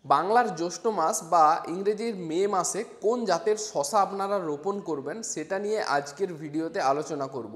বাংলার জ্যৈষ্ঠ মাস বা ইংরেজির মে মাসে কোন জাতের শশা আপনারা রোপণ করবেন সেটা নিয়ে আজকের ভিডিওতে আলোচনা করব।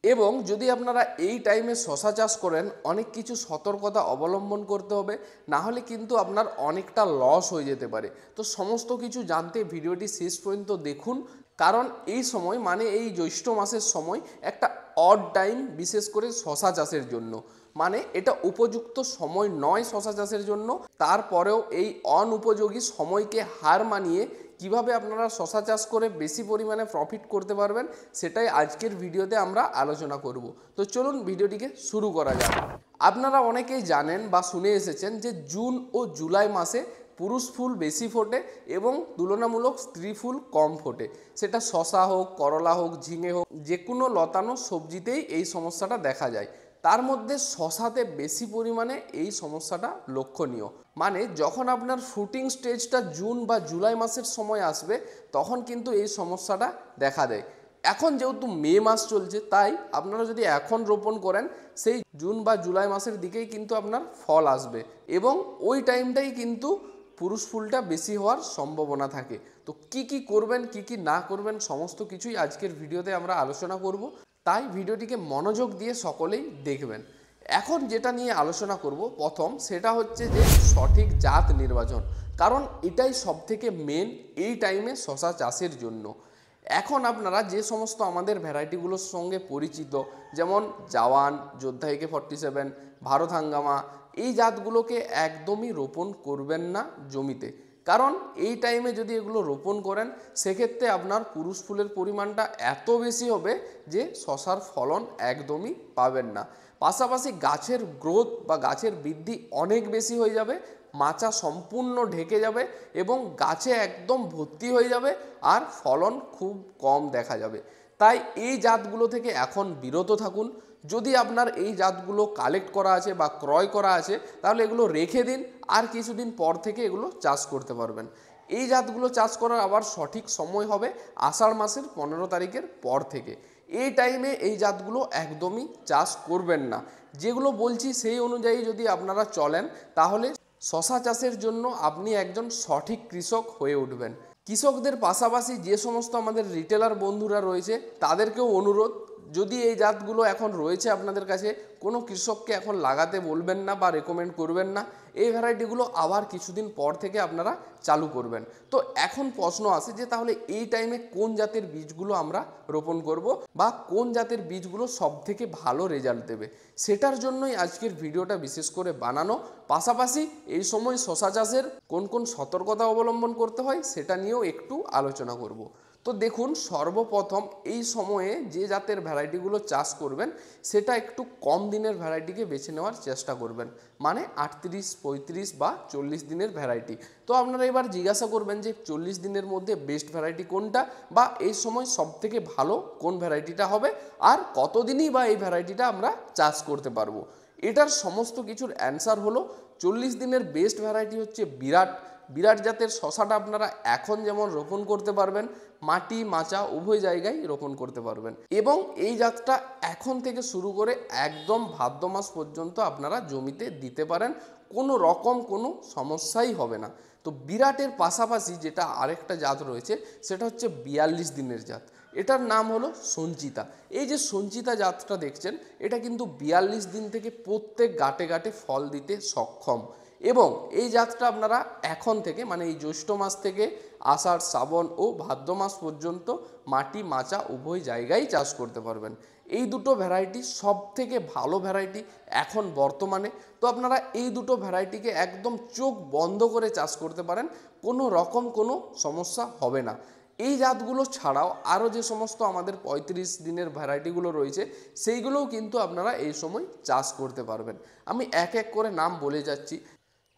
এবং যদি আপনারা এই টাইমে শশা চাষ করেন অনেক কিছু সতর্কতা অবলম্বন করতে হবে, না হলে কিন্তু আপনার অনেকটা লস হয়ে যেতে পারে। তো সমস্ত কিছু জানতে ভিডিওটি শেষ পর্যন্ত দেখুন, কারণ এই সময় মানে এই জ্যৈষ্ঠ মাসের সময় একটা অড টাইম, বিশেষ করে শশা চাষের জন্য। মানে এটা উপযুক্ত সময় নয় শশা চাষের জন্য, তারপরেও এই অনুপযোগী সময়কে হার মানিয়ে কিভাবে আপনারা শশা চাষ করে বেশি পরিমাণে প্রফিট করতে পারবেন সেটাই আজকের ভিডিওতে আমরা আলোচনা করব। তো চলুন ভিডিওটিকে শুরু করা যাক। আপনারা অনেকেই জানেন বা শুনে এসেছেন যে জুন ও জুলাই মাসে পুরুষ ফুল বেশি ফোটে এবং তুলনামূলক স্ত্রী ফুল কম ফোটে। সেটা শশা হোক, করলা হোক, ঝিঙে হোক, যে কোনো লতানো সবজিতেই এই সমস্যাটা দেখা যায়। তার মধ্যে শশাতে বেশি পরিমাণে এই সমস্যাটা লক্ষণীয়। মানে যখন আপনার ফ্রুটিং স্টেজটা জুন বা জুলাই মাসের সময় আসবে তখন কিন্তু এই সমস্যাটা দেখা দেয়। এখন যেহেতু মে মাস চলছে, তাই আপনারা যদি এখন রোপণ করেন সেই জুন বা জুলাই মাসের দিকেই কিন্তু আপনার ফল আসবে এবং ওই টাইমটাই কিন্তু পুরুষ ফুলটা বেশি হওয়ার সম্ভাবনা থাকে। তো কি করবেন, কি না করবেন সমস্ত কিছুই আজকের ভিডিওতে আমরা আলোচনা করব, তাই ভিডিওটিকে মনোযোগ দিয়ে সকলেই দেখবেন। এখন যেটা নিয়ে আলোচনা করব প্রথম, সেটা হচ্ছে যে সঠিক জাত নির্বাচন, কারণ এটাই সবথেকে মেন এই টাইমে শশা চাষের জন্য। এখন আপনারা যে সমস্ত আমাদের ভ্যারাইটিগুলোর সঙ্গে পরিচিত, যেমন জওয়ান, যোদ্ধা AK-47, ভারত হাঙ্গামা, এই জাতগুলোকে একদমই রোপণ করবেন না জমিতে। কারণ এই টাইমে যদি এগুলো রোপণ করেন সেক্ষেত্রে আপনার পুরুষ ফুলের পরিমাণটা এত বেশি হবে যে শশার ফলন একদমই পাবেন না। পাশাপাশি গাছের গ্রোথ বা গাছের বৃদ্ধি অনেক বেশি হয়ে যাবে, মাচা সম্পূর্ণ ঢেকে যাবে এবং গাছে একদম ভর্তি হয়ে যাবে আর ফলন খুব কম দেখা যাবে। তাই এই জাতগুলো থেকে এখন বিরত থাকুন। যদি আপনার এই জাতগুলো কালেক্ট করা আছে বা ক্রয় করা আছে তাহলে এগুলো রেখে দিন, আর কিছুদিন পর থেকে এগুলো চাষ করতে পারবেন। এই জাতগুলো চাষ করার আবার সঠিক সময় হবে আষাঢ় মাসের 15 তারিখের পর থেকে। এই টাইমে এই জাতগুলো একদমই চাষ করবেন না। যেগুলো বলছি সেই অনুযায়ী যদি আপনারা চলেন তাহলে শশা চাষের জন্য আপনি একজন সঠিক কৃষক হয়ে উঠবেন। কৃষকদের পাশাপাশি যে সমস্ত আমাদের রিটেলার বন্ধুরা রয়েছে তাদেরকেও অনুরোধ, যদি এই জাতগুলো এখন রয়েছে আপনাদের কাছে, কোনো কৃষককে এখন লাগাতে বলবেন না বা রেকমেন্ড করবেন না। এই ভ্যারাইটিগুলো আবার কিছুদিন পর থেকে আপনারা চালু করবেন। তো এখন প্রশ্ন আসে যে তাহলে এই টাইমে কোন জাতের বীজগুলো আমরা রোপণ করব বা কোন জাতের বীজগুলো সবথেকে ভালো রেজাল্ট দেবে, সেটার জন্যই আজকের ভিডিওটা বিশেষ করে বানানো। পাশাপাশি এই সময় শশা চাষের কোন কোন সতর্কতা অবলম্বন করতে হয় সেটা নিয়েও একটু আলোচনা করব। তো দেখুন, সর্বপ্রথম এই সময়ে যে জাতের ভ্যারাইটিগুলো চাষ করবেন সেটা একটু কম দিনের ভ্যারাইটিকে বেছে নেওয়ার চেষ্টা করবেন, মানে 38, 35 বা 40 দিনের ভ্যারাইটি। তো আপনারা এবার জিজ্ঞাসা করবেন যে 40 দিনের মধ্যে বেস্ট ভ্যারাইটি কোনটা বা এই সময় সবথেকে ভালো কোন ভ্যারাইটিটা হবে আর কতদিনই বা এই ভ্যারাইটিটা আমরা চাষ করতে পারবো। এটার সমস্ত কিছুর অ্যান্সার হলো 40 দিনের বেস্ট ভ্যারাইটি হচ্ছে বিরাট। বিরাট জাতের শশাটা আপনারা এখন যেমন রোপণ করতে পারবেন, মাটি মাচা উভয় জায়গায় রোপণ করতে পারবেন এবং এই জাতটা এখন থেকে শুরু করে একদম ভাদ্র মাস পর্যন্ত আপনারা জমিতে দিতে পারেন, কোনো রকম কোনো সমস্যাই হবে না। তো বিরাটের পাশাপাশি যেটা আরেকটা জাত রয়েছে সেটা হচ্ছে 42 দিনের জাত, এটার নাম হলো সঞ্চিতা। এই যে সঞ্চিতা জাতটা দেখছেন এটা কিন্তু 42 দিন থেকে প্রত্যেক গাঁটে গাঁটে ফল দিতে সক্ষম এবং এই জাতটা আপনারা এখন থেকে মানে এই জ্যৈষ্ঠ মাস থেকে আষাঢ়, শ্রাবণ ও ভাদ্র মাস পর্যন্ত মাটি মাচা উভয় জায়গায় চাষ করতে পারবেন। এই দুটো ভ্যারাইটি সব থেকে ভালো ভ্যারাইটি এখন বর্তমানে। তো আপনারা এই দুটো ভ্যারাইটিকে একদম চোখ বন্ধ করে চাষ করতে পারেন, কোনো রকম কোনো সমস্যা হবে না। এই জাতগুলো ছাড়াও আরও যে সমস্ত আমাদের 35 দিনের ভ্যারাইটিগুলো রয়েছে সেইগুলোও কিন্তু আপনারা এই সময় চাষ করতে পারবেন। আমি এক এক করে নাম বলে যাচ্ছি।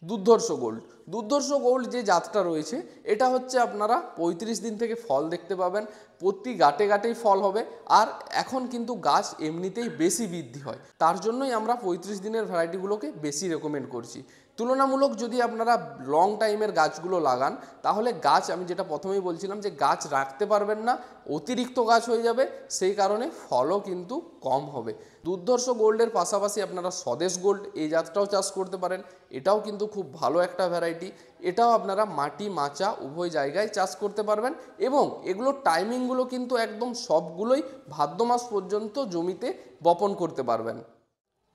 দুর্ধর্ষ গোল্ড, দুর্ধর্ষ গোল্ড যে জাতটা রয়েছে এটা হচ্ছে আপনারা 35 দিন থেকে ফল দেখতে পাবেন, প্রতি গাঁটে গাঁটেই ফল হবে আর এখন কিন্তু গাছ এমনিতেই বেশি বৃদ্ধি হয়, তার জন্যই আমরা 35 দিনের ভ্যারাইটিগুলোকে বেশি রেকমেন্ড করছি। তুলনামূলক যদি আপনারা লং টাইমের গাছগুলো লাগান তাহলে গাছ, আমি যেটা প্রথমেই বলছিলাম যে গাছ রাখতে পারবেন না, অতিরিক্ত গাছ হয়ে যাবে, সেই কারণে ফলও কিন্তু কম হবে। দুর্ধর্ষ গোল্ডের পাশাপাশি আপনারা স্বদেশ গোল্ড এই জাতটাও চাষ করতে পারেন, এটাও কিন্তু খুব ভালো একটা ভ্যারাইটি। এটাও আপনারা মাটি মাচা উভয় জায়গায় চাষ করতে পারবেন এবং এগুলোর টাইমিংগুলো কিন্তু একদম সবগুলোই ভাদ্র মাস পর্যন্ত জমিতে বপন করতে পারবেন।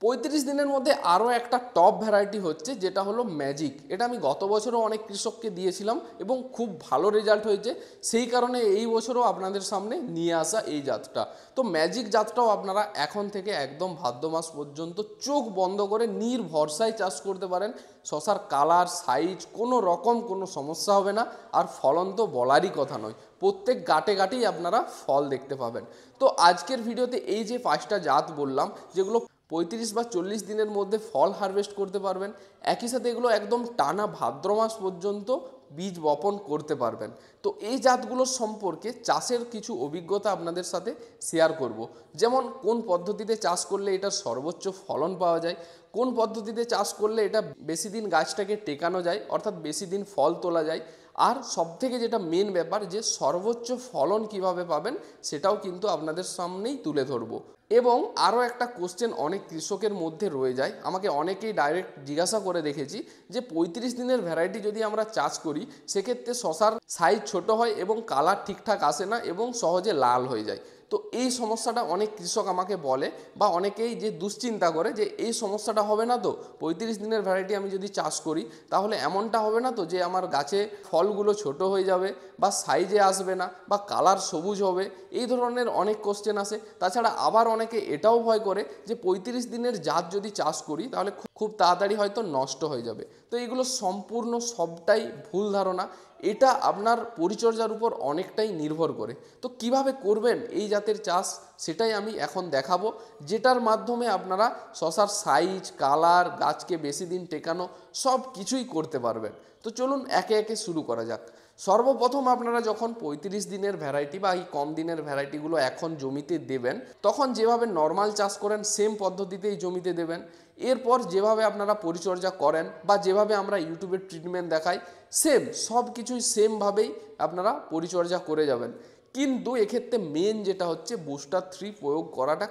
35 দিনের মধ্যে আরও একটা টপ ভ্যারাইটি হচ্ছে যেটা হলো ম্যাজিক। এটা আমি গত বছরও অনেক কৃষককে দিয়েছিলাম এবং খুব ভালো রেজাল্ট হয়েছে, সেই কারণে এই বছরও আপনাদের সামনে নিয়ে আসা এই জাতটা। তো ম্যাজিক জাতটাও আপনারা এখন থেকে একদম ভাদ্র মাস পর্যন্ত চোখ বন্ধ করে নির্ভরসায় চাষ করতে পারেন। শশার কালার সাইজ কোনো রকম কোনো সমস্যা হবে না, আর ফলন তো বলারই কথা নয়, প্রত্যেক গাটে গাটেই আপনারা ফল দেখতে পাবেন। তো আজকের ভিডিওতে এই যে 5টা জাত বললাম যেগুলো 35 বা 40 দিনের মধ্যে ফল হারভেস্ট করতে পারবেন, একই সাথে এগুলো একদম টানা ভাদ্র মাস পর্যন্ত বীজ বপন করতে পারবেন। তো এই জাতগুলোর সম্পর্কে চাষের কিছু অভিজ্ঞতা আপনাদের সাথে শেয়ার করব, যেমন কোন পদ্ধতিতে চাষ করলে এটার সর্বোচ্চ ফলন পাওয়া যায়, কোন পদ্ধতিতে চাষ করলে এটা বেশি দিন গাছটাকে টেকানো যায় অর্থাৎ বেশি দিন ফল তোলা যায়, আর সবথেকে যেটা মেন ব্যাপার যে সর্বোচ্চ ফলন কিভাবে পাবেন সেটাও কিন্তু আপনাদের সামনেই তুলে ধরবো। এবং আরও একটা কোশ্চেন অনেক কৃষকের মধ্যে রয়ে যায়, আমাকে অনেকেই ডাইরেক্ট জিজ্ঞাসা করে দেখেছি যে 35 দিনের ভ্যারাইটি যদি আমরা চাষ করি সেক্ষেত্রে শশার সাইজ ছোট হয় এবং কালার ঠিকঠাক আসে না এবং সহজে লাল হয়ে যায়। তো এই সমস্যাটা অনেক কৃষক আমাকে বলে বা অনেকেই যে দুশ্চিন্তা করে যে এই সমস্যাটা হবে না তো, 35 দিনের ভ্যারাইটি আমি যদি চাষ করি তাহলে এমনটা হবে না তো যে আমার গাছে ফলগুলো ছোট হয়ে যাবে বা সাইজে আসবে না বা কালার সবুজ হবে, এই ধরনের অনেক কোশ্চেন আসে। তাছাড়া আবার অনেকে এটাও ভয় করে যে 35 দিনের জাত যদি চাষ করি তাহলে খুব তাড়াতাড়ি হয়তো নষ্ট হয়ে যাবে। তো এগুলো সম্পূর্ণ সবটাই ভুল ধারণা, এটা আপনার পরিচর্যার উপর অনেকটাই নির্ভর করে। তো কিভাবে করবেন এই জাতের চাষ সেটাই আমি এখন দেখাবো, যেটার মাধ্যমে আপনারা শশার সাইজ কালার গাছকে বেশি দিন টেকানো সব কিছুই করতে পারবেন। তো চলুন একে একে শুরু করা যাক। সর্বপ্রথম আপনারা যখন 35 দিনের ভ্যারাইটি বা এই কম দিনের ভ্যারাইটিগুলো এখন জমিতে দেবেন তখন যেভাবে নর্মাল চাষ করেন সেম পদ্ধতিতেই জমিতে দেবেন। এরপর যেভাবে আপনারা পরিচর্যা করেন বা যেভাবে আমরা ইউটিউবের ট্রিটমেন্ট দেখাই সেম সব কিছুই সেমভাবেই আপনারা পরিচর্যা করে যাবেন। কিন্তু এক্ষেত্রে মেন যেটা হচ্ছে বুস্টার 3 প্রয়োগ করাটা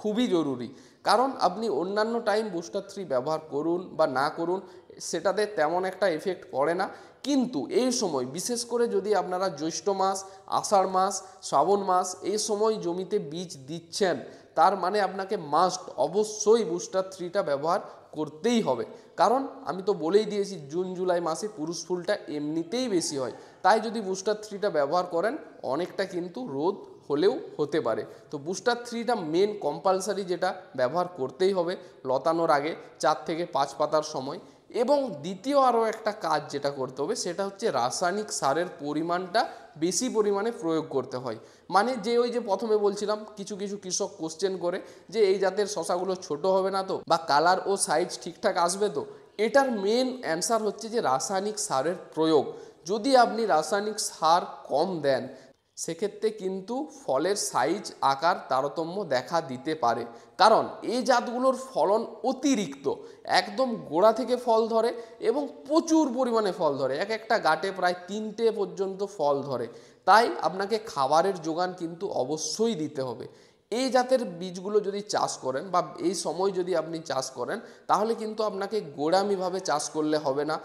খুবই জরুরি, কারণ আপনি অন্যান্য টাইম বুস্টার 3 ব্যবহার করুন বা না করুন সেটাতে তেমন একটা এফেক্ট পড়ে না, কিন্তু এই সময় বিশেষ করে যদি আপনারা জ্যৈষ্ঠ মাস আষাঢ় মাস শ্রাবণ মাস এই সময় জমিতে বীজ দিচ্ছেন তার মানে আপনাকে মাস্ট অবশ্যই বুস্টার 3টা ব্যবহার করতেই হবে। কারণ আমি তো বলেই দিয়েছি জুন জুলাই মাসে পুরুষ ফুলটা এমনিতেই বেশি হয়, তাই যদি বুস্টার 3টা ব্যবহার করেন অনেকটা কিন্তু রোদ হলেও হতে পারে। তো বুস্টার 3টা মেন কম্পালসারি যেটা ব্যবহার করতেই হবে লতানোর আগে 4 থেকে 5 পাতার সময়। এবং দ্বিতীয় আরও একটা কাজ যেটা করতে হবে সেটা হচ্ছে রাসায়নিক সারের পরিমাণটা বেশি পরিমাণে প্রয়োগ করতে হয়। মানে যে ওই যে প্রথমে বলছিলাম কিছু কিছু কৃষক কোশ্চেন করে যে এই জাতের শশাগুলো ছোট হবে না তো বা কালার ও সাইজ ঠিকঠাক আসবে তো, এটার মেন অ্যান্সার হচ্ছে যে রাসায়নিক সারের প্রয়োগ। যদি আপনি রাসায়নিক সার কম দেন সেক্ষেত্রে কিন্তু ফলের সাইজ আকার তারতম্য দেখা দিতে পারে, কারণ এই জাতগুলোর ফলন অতিরিক্ত, একদম গোড়া থেকে ফল ধরে এবং প্রচুর পরিমাণে ফল ধরে, এক একটা গাঁটে প্রায় 3টে পর্যন্ত ফল ধরে। তাই আপনাকে খাবারের যোগান কিন্তু অবশ্যই দিতে হবে। এই জাতের বীজগুলো যদি চাষ করেন বা এই সময় যদি আপনি চাষ করেন তাহলে কিন্তু আপনাকে গোড়ামিভাবে চাষ করলে হবে না,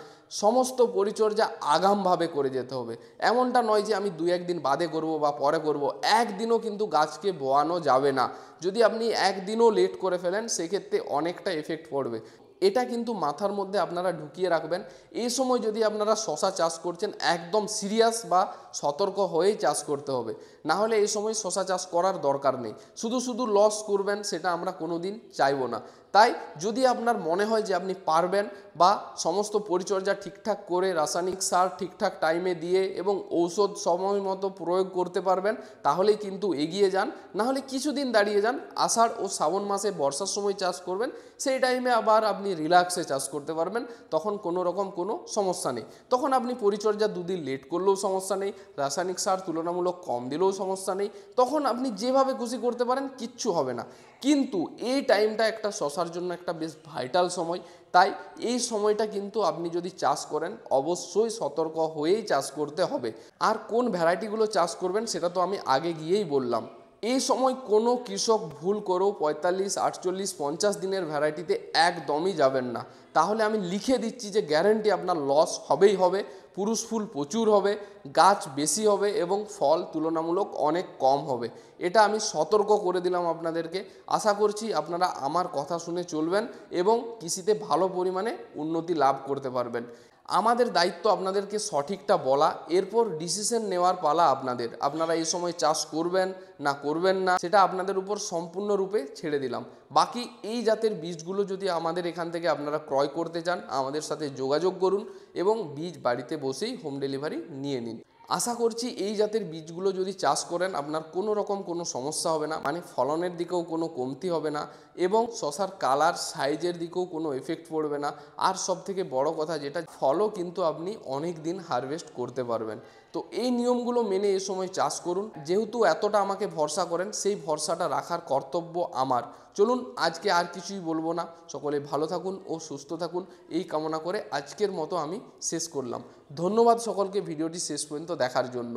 সমস্ত পরিচর্যা আগামভাবে করে যেতে হবে। এমনটা নয় যে আমি 2-1 দিন বাদে করব বা পরে করব, একদিনও কিন্তু গাছকে বোয়ানো যাবে না। যদি আপনি একদিনও লেট করে ফেলেন সেক্ষেত্রে অনেকটা এফেক্ট পড়বে, এটা কিন্তু মাথার মধ্যে আপনারা ঢুকিয়ে রাখবেন। এই সময় যদি আপনারা শশা চাষ করছেন একদম সিরিয়াস বা সতর্ক হয়েই চাষ করতে হবে, না হলে এই সময় শশা চাষ করার দরকার নেই। শুধু শুধু লস করবেন সেটা আমরা কোনো দিন চাইবো না। তাই যদি আপনার মনে হয় যে আপনি পারবেন বা সমস্ত পরিচর্যা ঠিকঠাক করে রাসায়নিক সার ঠিকঠাক টাইমে দিয়ে এবং ঔষধ সময় মতো প্রয়োগ করতে পারবেন তাহলেই কিন্তু এগিয়ে যান, না হলে কিছুদিন দাঁড়িয়ে যান। আষাঢ় ও শ্রাবণ মাসে বর্ষার সময় চাষ করবেন, সেই টাইমে আবার আপনি রিল্যাক্সে চাষ করতে পারবেন, তখন কোনো রকম কোনো সমস্যা নেই। তখন আপনি পরিচর্যা 2 দিন লেট করলেও সমস্যা নেই, রাসায়নিক সার তুলনামূলক কম দিলেও সমস্যা নেই, তখন আপনি যেভাবে খুশি করতে পারেন কিচ্ছু হবে না। কিন্তু এই টাইমটা একটা শশার শশার জন্য একটা বেশ ভাইটাল সময়। তাই এই সময়টা কিন্তু আপনি যদি চাষ করেন অবশ্যই সতর্ক হয়েই চাষ করতে হবে। আর কোন ভ্যারাইটিগুলো চাষ করবেন সেটা তো আমি আগে গিয়েই বললাম। এই সময় কোনো কৃষক ভুল করেও 45, 48, 50 দিনের ভ্যারাইটিতে একদমই যাবেন না। তাহলে আমি লিখে দিচ্ছি যে গ্যারেন্টি আপনার লস হবেই হবে। পুরুষ ফুল প্রচুর হবে, গাছ বেশি হবে এবং ফল তুলনামূলক অনেক কম হবে। এটা আমি সতর্ক করে দিলাম আপনাদেরকে। আশা করছি আপনারা আমার কথা শুনে চলবেন এবং কৃষিতে ভালো পরিমাণে উন্নতি লাভ করতে পারবেন। আমাদের দায়িত্ব আপনাদেরকে সঠিকটা বলা, এরপর ডিসিশন নেওয়ার পালা আপনাদের। আপনারা এই সময় চাষ করবেন না করবেন না সেটা আপনাদের উপর সম্পূর্ণরূপে ছেড়ে দিলাম। বাকি এই জাতের বীজগুলো যদি আমাদের এখান থেকে আপনারা ক্রয় করতে চান আমাদের সাথে যোগাযোগ করুন এবং বীজ বাড়িতে বসেই হোম ডেলিভারি নিয়ে নিন। আশা করছি এই জাতের বীজগুলো যদি চাষ করেন আপনার কোনো রকম কোনো সমস্যা হবে না, মানে ফলনের দিকেও কোনো কমতি হবে না এবং শশার কালার সাইজের দিকেও কোনো এফেক্ট পড়বে না। আর সব থেকে বড় কথা যেটা, ফলও কিন্তু আপনি অনেক দিন হারভেস্ট করতে পারবেন। তো এই নিয়মগুলো মেনে এ সময় চাষ করুন। যেহেতু এতটা আমাকে ভরসা করেন সেই ভরসাটা রাখার কর্তব্য আমার। চলুন আজকে আর কিছুই বলবো না, সকলে ভালো থাকুন ও সুস্থ থাকুন এই কামনা করে আজকের মতো আমি শেষ করলাম। ধন্যবাদ সকলকে ভিডিওটি শেষ পর্যন্ত দেখার জন্য।